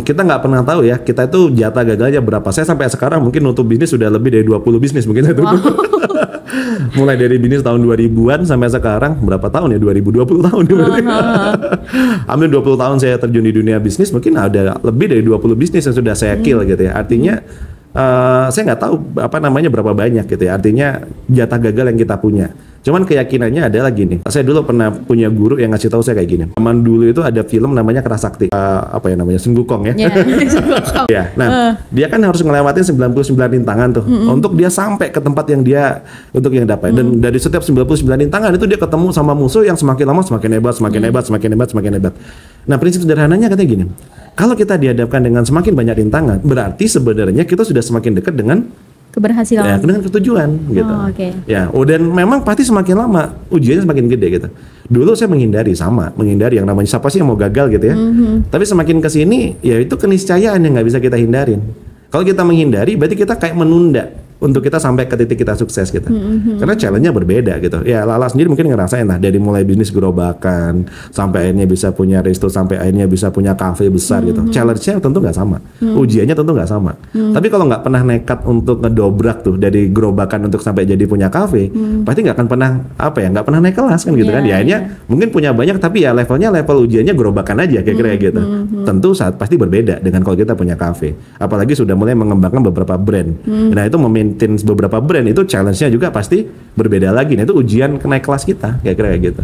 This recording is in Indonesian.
kita nggak pernah tahu ya, kita itu jatah gagalnya berapa. Saya sampai sekarang mungkin nutup bisnis sudah lebih dari 20 bisnis mungkin saya tutup. Mulai dari bisnis tahun 2000-an sampai sekarang berapa tahun ya? 20 tahun. Hampir 20 tahun saya terjun di dunia bisnis, mungkin ada lebih dari 20 bisnis yang sudah saya kill gitu ya. Artinya saya nggak tahu apa namanya berapa banyak gitu ya. Artinya jatah gagal yang kita punya. Cuman keyakinannya adalah gini. Saya dulu pernah punya guru yang ngasih tahu saya kayak gini. Zaman dulu itu ada film namanya Kerasakti. Apa ya namanya? Sun Wukong ya. Ya. Nah, dia kan harus ngelewatin 99 rintangan tuh untuk dia sampai ke tempat yang dia untuk yang dapat. Dan dari setiap 99 rintangan itu dia ketemu sama musuh yang semakin lama semakin hebat, semakin hebat, semakin hebat, semakin hebat. Nah, prinsip sederhananya katanya gini. Kalau kita dihadapkan dengan semakin banyak rintangan, berarti sebenarnya kita sudah semakin dekat dengan keberhasilan. Ya, dengan ketujuan gitu. Ya, dan memang pasti semakin lama ujiannya semakin gede gitu. Dulu saya menghindari yang namanya siapa sih yang mau gagal gitu ya. Tapi semakin kesini, ya itu keniscayaan yang nggak bisa kita hindarin. Kalau kita menghindari, berarti kita kayak menunda untuk kita sampai ke titik kita sukses gitu. Karena challenge-nya berbeda gitu. Ya Lala sendiri mungkin ngerasain lah dari mulai bisnis gerobakan sampai akhirnya bisa punya resto, sampai akhirnya bisa punya kafe besar gitu. Challenge-nya tentu nggak sama, ujiannya tentu nggak sama. Tapi kalau nggak pernah nekat untuk ngedobrak tuh dari gerobakan untuk sampai jadi punya kafe, pasti nggak akan pernah nggak pernah naik kelas kan gitu kan. Ya akhirnya mungkin punya banyak tapi ya level ujiannya gerobakan aja kira-kira gitu. Tentu saat pasti berbeda dengan kalau kita punya kafe. Apalagi sudah mulai mengembangkan beberapa brand. Nah itu beberapa brand itu challenge-nya juga pasti berbeda lagi. Nah itu ujian naik kelas kita kayak gitu.